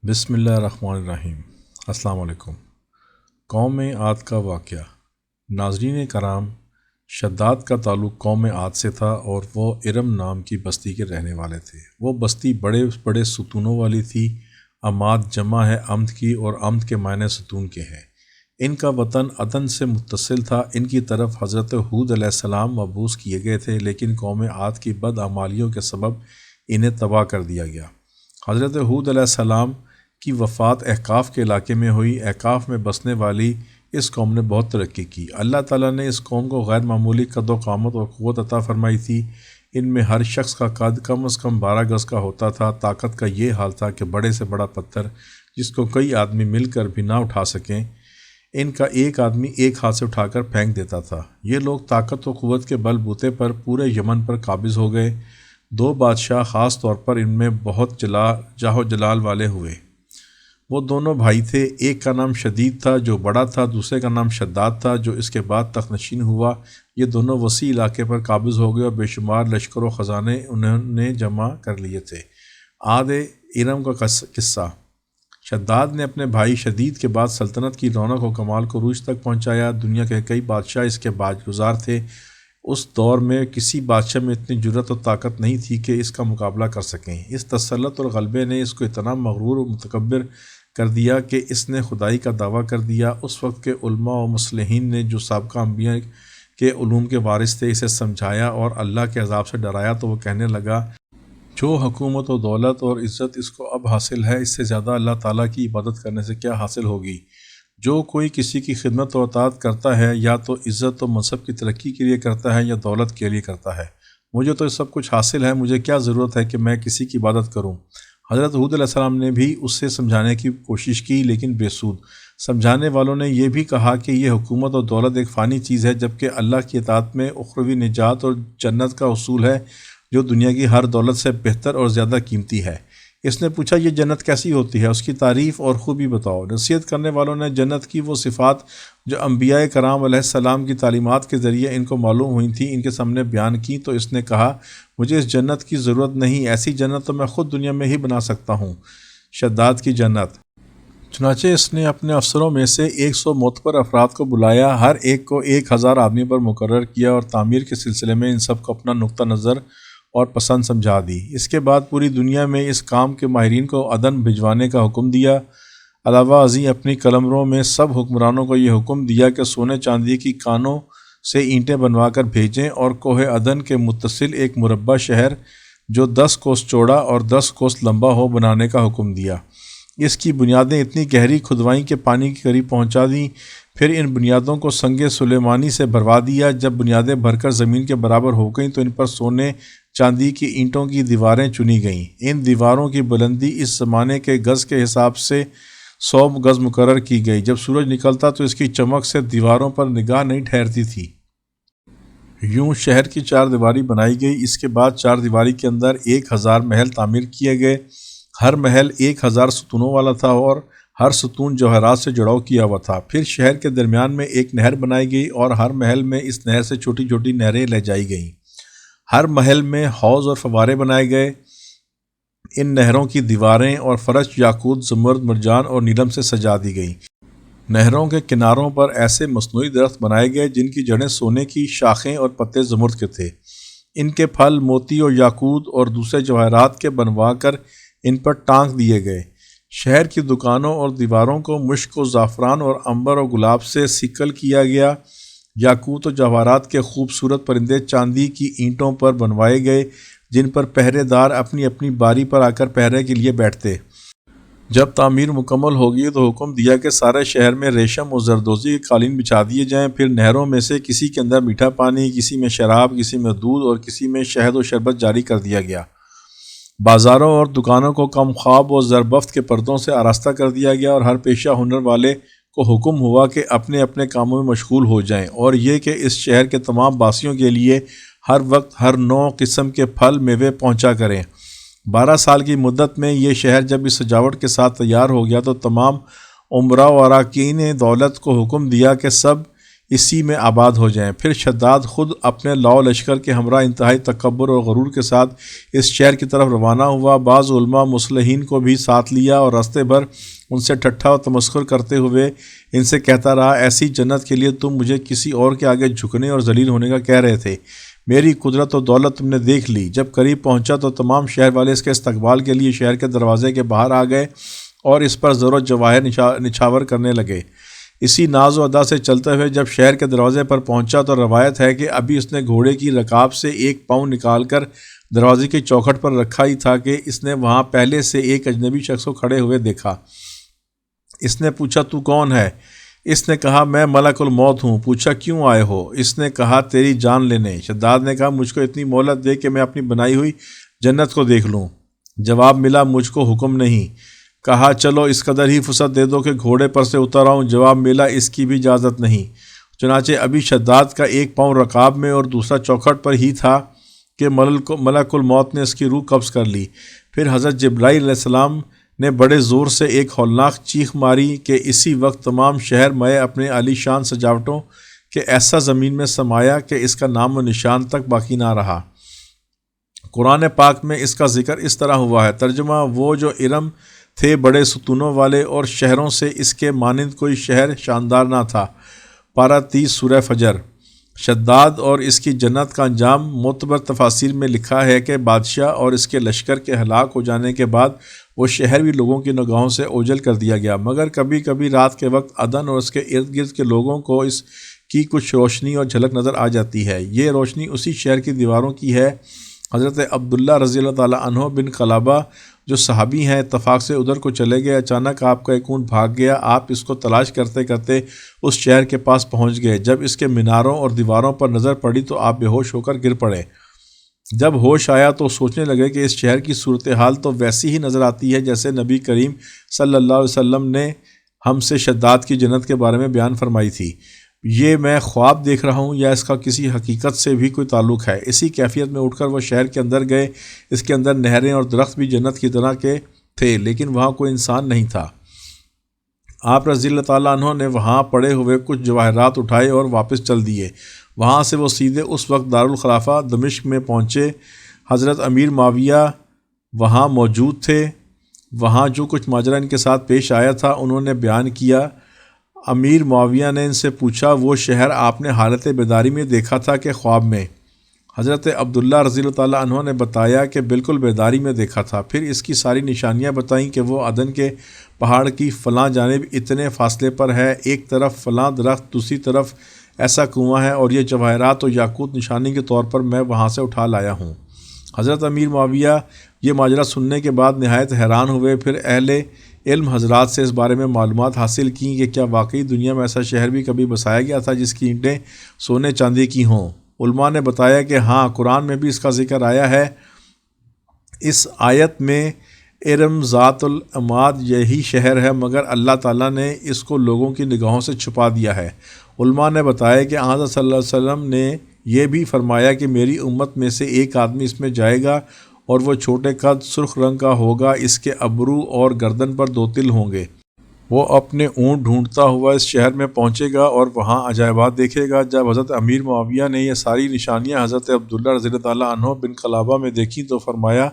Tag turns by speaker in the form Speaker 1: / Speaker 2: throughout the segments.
Speaker 1: بسم اللہ الرحمن الرحیم۔ السلام علیکم۔ قوم عاد کا واقعہ۔ ناظرین کرام، شداد کا تعلق قوم عاد سے تھا اور وہ ارم نام کی بستی کے رہنے والے تھے۔ وہ بستی بڑے بڑے ستونوں والی تھی۔ عماد جمع ہے عمد کی اور عمد کے معنی ستون کے ہیں۔ ان کا وطن عدن سے متصل تھا۔ ان کی طرف حضرت ہود علیہ السلام مبعوث کیے گئے تھے، لیکن قوم عاد کی بدعمالیوں کے سبب انہیں تباہ کر دیا گیا۔ حضرت ہود علیہ السلام کی وفات احقاف کے علاقے میں ہوئی۔ احقاف میں بسنے والی اس قوم نے بہت ترقی کی۔ اللہ تعالیٰ نے اس قوم کو غیر معمولی قد و قامت اور قوت عطا فرمائی تھی۔ ان میں ہر شخص کا قد کم از کم 12 گز کا ہوتا تھا۔ طاقت کا یہ حال تھا کہ بڑے سے بڑا پتھر جس کو کئی آدمی مل کر بھی نہ اٹھا سکیں، ان کا ایک آدمی ایک ہاتھ سے اٹھا کر پھینک دیتا تھا۔ یہ لوگ طاقت و قوت کے بل بوتے پر پورے یمن پر قابض ہو گئے۔ 2 بادشاہ خاص طور پر ان میں بہت جاہ و جلال والے ہوئے۔ وہ دونوں بھائی تھے، ایک کا نام شدید تھا جو بڑا تھا، دوسرے کا نام شداد تھا جو اس کے بعد تخت نشین ہوا۔ یہ دونوں وسیع علاقے پر قابض ہو گئے اور بے شمار لشکر و خزانے انہوں نے جمع کر لیے تھے۔ عاد ارم کا قصہ۔ شداد نے اپنے بھائی شدید کے بعد سلطنت کی رونق و کمال کو عروج تک پہنچایا۔ دنیا کے کئی بادشاہ اس کے باجگزار تھے۔ اس دور میں کسی بادشاہ میں اتنی جرأت و طاقت نہیں تھی کہ اس کا مقابلہ کر سکیں۔ اس تسلط اور غلبے نے اس کو اتنا مغرور و متکبر کر دیا کہ اس نے خدائی کا دعویٰ کر دیا۔ اس وقت کے علماء و مصلحین نے جو سابقہ انبیاء کے علوم کے وارث تھے اسے سمجھایا اور اللہ کے عذاب سے ڈرایا تو وہ کہنے لگا، جو حکومت و دولت اور عزت اس کو اب حاصل ہے، اس سے زیادہ اللہ تعالیٰ کی عبادت کرنے سے کیا حاصل ہوگی؟ جو کوئی کسی کی خدمت و اطاعت کرتا ہے یا تو عزت و منصب کی ترقی کے لیے کرتا ہے یا دولت کے لیے کرتا ہے۔ مجھے تو سب کچھ حاصل ہے، مجھے کیا ضرورت ہے کہ میں کسی کی عبادت کروں؟ حضرت ہود علیہ السلام نے بھی اس سے سمجھانے کی کوشش کی، لیکن بے سود۔ سمجھانے والوں نے یہ بھی کہا کہ یہ حکومت اور دولت ایک فانی چیز ہے، جبکہ اللہ کی اطاعت میں اخروی نجات اور جنت کا حصول ہے جو دنیا کی ہر دولت سے بہتر اور زیادہ قیمتی ہے۔ اس نے پوچھا، یہ جنت کیسی ہوتی ہے؟ اس کی تعریف اور خوبی بتاؤ۔ نصیحت کرنے والوں نے جنت کی وہ صفات جو انبیاء کرام علیہ السلام کی تعلیمات کے ذریعے ان کو معلوم ہوئی تھیں ان کے سامنے بیان کی، تو اس نے کہا، مجھے اس جنت کی ضرورت نہیں، ایسی جنت تو میں خود دنیا میں ہی بنا سکتا ہوں۔ شداد کی جنت۔ چنانچہ اس نے اپنے افسروں میں سے 100 معتبر افراد کو بلایا، ہر ایک کو 1000 آدمی پر مقرر کیا اور تعمیر کے سلسلے میں ان سب کو اپنا نقطہ نظر اور پسند سمجھا دی۔ اس کے بعد پوری دنیا میں اس کام کے ماہرین کو عدن بھجوانے کا حکم دیا۔ علاوہ ازیں اپنی قلمروں میں سب حکمرانوں کو یہ حکم دیا کہ سونے چاندی کی کانوں سے اینٹیں بنوا کر بھیجیں اور کوہ عدن کے متصل ایک مربع شہر جو 10 کوس چوڑا اور 10 کوس لمبا ہو بنانے کا حکم دیا۔ اس کی بنیادیں اتنی گہری کھدوائیں کہ پانی کے قریب پہنچا دیں۔ پھر ان بنیادوں کو سنگ سلیمانی سے بھروا دیا۔ جب بنیادیں بھر کر زمین کے برابر ہو گئیں تو ان پر سونے چاندی کی اینٹوں کی دیواریں چنی گئیں۔ ان دیواروں کی بلندی اس زمانے کے گز کے حساب سے 100 گز مقرر کی گئی۔ جب سورج نکلتا تو اس کی چمک سے دیواروں پر نگاہ نہیں ٹھہرتی تھی۔ یوں شہر کی 4 دیواری بنائی گئی۔ اس کے بعد 4 دیواری کے اندر 1000 محل تعمیر کیے گئے۔ ہر محل 1000 ستونوں والا تھا اور ہر ستون جواہرات سے جڑاؤ کیا ہوا تھا۔ پھر شہر کے درمیان میں ایک نہر بنائی گئی اور ہر محل میں اس نہر سے چھوٹی چھوٹی نہریں لے جائی گئیں۔ ہر محل میں حوض اور فوارے بنائے گئے۔ ان نہروں کی دیواریں اور فرش یاقوت، زمرد، مرجان اور نیلم سے سجا دی گئیں۔ نہروں کے کناروں پر ایسے مصنوعی درخت بنائے گئے جن کی جڑیں سونے کی، شاخیں اور پتے زمرد کے تھے۔ ان کے پھل موتی اور یاقوت اور دوسرے جواہرات کے بنوا کر ان پر ٹانک دیے گئے۔ شہر کی دکانوں اور دیواروں کو مشک و زعفران اور عنبر اور گلاب سے سکل کیا گیا۔ یاقوت و جواہرات کے خوبصورت پرندے چاندی کی اینٹوں پر بنوائے گئے جن پر پہرے دار اپنی اپنی باری پر آ کر پہرے کے لیے بیٹھتے۔ جب تعمیر مکمل ہوگی تو حکم دیا کہ سارے شہر میں ریشم و زردوزی کے قالین بچھا دیے جائیں۔ پھر نہروں میں سے کسی کے اندر میٹھا پانی، کسی میں شراب، کسی میں دودھ اور کسی میں شہد و شربت جاری کر دیا گیا۔ بازاروں اور دکانوں کو کم خواب و زربفت کے پردوں سے آراستہ کر دیا گیا اور ہر پیشہ ہنر والے کو حکم ہوا کہ اپنے اپنے کاموں میں مشغول ہو جائیں، اور یہ کہ اس شہر کے تمام باسیوں کے لیے ہر وقت ہر نوع قسم کے پھل میوے پہنچا کریں۔ 12 سال کی مدت میں یہ شہر جب اس سجاوٹ کے ساتھ تیار ہو گیا تو تمام امراء و اراکین دولت کو حکم دیا کہ سب اسی میں آباد ہو جائیں۔ پھر شداد خود اپنے لاؤ لشکر کے ہمراہ انتہائی تکبر اور غرور کے ساتھ اس شہر کی طرف روانہ ہوا۔ بعض علماء مصلحین کو بھی ساتھ لیا اور راستے بھر ان سے ٹھٹھا و تمسخر کرتے ہوئے ان سے کہتا رہا، ایسی جنت کے لیے تم مجھے کسی اور کے آگے جھکنے اور ذلیل ہونے کا کہہ رہے تھے، میری قدرت و دولت تم نے دیکھ لی۔ جب قریب پہنچا تو تمام شہر والے اس کے استقبال کے لیے شہر کے دروازے کے باہر آ گئے اور اس پر زر و جواہر نچھاور کرنے لگے۔ اسی ناز و ادا سے چلتے ہوئے جب شہر کے دروازے پر پہنچا تو روایت ہے کہ ابھی اس نے گھوڑے کی رکاب سے ایک پاؤں نکال کر دروازے کی چوکھٹ پر رکھا ہی تھا کہ اس نے وہاں پہلے سے ایک اجنبی شخص کو کھڑے ہوئے دیکھا۔ اس نے پوچھا، تو کون ہے؟ اس نے کہا، میں ملک الموت ہوں۔ پوچھا، کیوں آئے ہو؟ اس نے کہا، تیری جان لینے۔ شداد نے کہا، مجھ کو اتنی مہلت دے کہ میں اپنی بنائی ہوئی جنت کو دیکھ لوں۔ جواب ملا، مجھ کو حکم نہیں۔ کہا، چلو اس قدر ہی فرصت دے دو کہ گھوڑے پر سے اتر آؤں۔ جواب ملا، اس کی بھی اجازت نہیں۔ چنانچہ ابھی شداد کا ایک پاؤں رکاب میں اور دوسرا چوکھٹ پر ہی تھا کہ ملک الموت نے اس کی روح قبض کر لی۔ پھر حضرت جبرائیل علیہ السلام نے بڑے زور سے ایک ہولناک چیخ ماری کہ اسی وقت تمام شہر میں اپنے عالی شان سجاوٹوں کے ایسا زمین میں سمایا کہ اس کا نام و نشان تک باقی نہ رہا۔ قرآن پاک میں اس کا ذکر اس طرح ہوا ہے۔ ترجمہ، وہ جو ارم تھے بڑے ستونوں والے اور شہروں سے اس کے مانند کوئی شہر شاندار نہ تھا۔ پارہ 30 سورہ فجر۔ شداد اور اس کی جنت کا انجام معتبر تفاسیر میں لکھا ہے کہ بادشاہ اور اس کے لشکر کے ہلاک ہو جانے کے بعد وہ شہر بھی لوگوں کی نگاہوں سے اوجھل کر دیا گیا، مگر کبھی کبھی رات کے وقت عدن اور اس کے ارد گرد کے لوگوں کو اس کی کچھ روشنی اور جھلک نظر آ جاتی ہے۔ یہ روشنی اسی شہر کی دیواروں کی ہے۔ حضرت عبداللہ رضی اللہ تعالیٰ عنہ بن قلابہ جو صحابی ہیں اتفاق سے ادھر کو چلے گئے۔ اچانک آپ کا ایک اونٹ بھاگ گیا۔ آپ اس کو تلاش کرتے کرتے اس شہر کے پاس پہنچ گئے۔ جب اس کے میناروں اور دیواروں پر نظر پڑی تو آپ بے ہوش ہو کر گر پڑے۔ جب ہوش آیا تو سوچنے لگے کہ اس شہر کی صورتحال تو ویسی ہی نظر آتی ہے جیسے نبی کریم صلی اللہ علیہ وسلم نے ہم سے شداد کی جنت کے بارے میں بیان فرمائی تھی۔ یہ میں خواب دیکھ رہا ہوں یا اس کا کسی حقیقت سے بھی کوئی تعلق ہے؟ اسی کیفیت میں اٹھ کر وہ شہر کے اندر گئے۔ اس کے اندر نہریں اور درخت بھی جنت کی طرح کے تھے، لیکن وہاں کوئی انسان نہیں تھا۔ آپ رضی اللہ تعالیٰ عنہ نے وہاں پڑے ہوئے کچھ جواہرات اٹھائے اور واپس چل دیے۔ وہاں سے وہ سیدھے اس وقت دارالخلافہ دمشق میں پہنچے۔ حضرت امیر معاویہ وہاں موجود تھے۔ وہاں جو کچھ ماجرا ان کے ساتھ پیش آیا تھا انہوں نے بیان کیا۔ امیر معاویہ نے ان سے پوچھا، وہ شہر آپ نے حالت بیداری میں دیکھا تھا کہ خواب میں؟ حضرت عبداللہ رضی اللہ تعالیٰ عنہ نے بتایا کہ بالکل بیداری میں دیکھا تھا۔ پھر اس کی ساری نشانیاں بتائیں کہ وہ عدن کے پہاڑ کی فلاں جانب اتنے فاصلے پر ہے، ایک طرف فلاں درخت، دوسری طرف ایسا کنواں ہے، اور یہ جواہرات اور یاقوت نشانی کے طور پر میں وہاں سے اٹھا لایا ہوں۔ حضرت امیر معاویہ یہ ماجرا سننے کے بعد نہایت حیران ہوئے۔ پھر اہل علم حضرات سے اس بارے میں معلومات حاصل کیں کہ کیا واقعی دنیا میں ایسا شہر بھی کبھی بسایا گیا تھا جس کی اینٹیں سونے چاندی کی ہوں؟ علماء نے بتایا کہ ہاں، قرآن میں بھی اس کا ذکر آیا ہے۔ اس آیت میں ارم ذات العماد یہی شہر ہے، مگر اللہ تعالیٰ نے اس کو لوگوں کی نگاہوں سے چھپا دیا ہے۔ علماء نے بتایا کہ حضرت صلی اللہ علیہ وسلم نے یہ بھی فرمایا کہ میری امت میں سے ایک آدمی اس میں جائے گا اور وہ چھوٹے قد، سرخ رنگ کا ہوگا، اس کے ابرو اور گردن پر 2 تل ہوں گے۔ وہ اپنے اونٹ ڈھونڈتا ہوا اس شہر میں پہنچے گا اور وہاں عجائبات دیکھے گا۔ جب حضرت امیر معاویہ نے یہ ساری نشانیاں حضرت عبداللہ رضی اللہ تعالیٰ عنہ بن قلابہ میں دیکھیں تو فرمایا،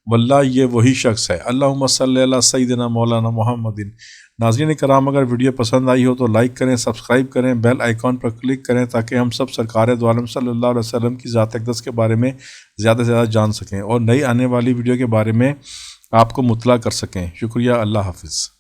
Speaker 1: واللہ یہ وہی شخص ہے۔ اللہم صلی علی سیدنا مولانا محمد۔ ناظرین کرام، اگر ویڈیو پسند آئی ہو تو لائک کریں، سبسکرائب کریں، بیل آئیکن پر کلک کریں تاکہ ہم سب سرکار دو عالم صلی اللہ علیہ وسلم کی ذات اقدس کے بارے میں زیادہ سے زیادہ جان سکیں اور نئی آنے والی ویڈیو کے بارے میں آپ کو مطلع کر سکیں۔ شکریہ، اللہ حافظ۔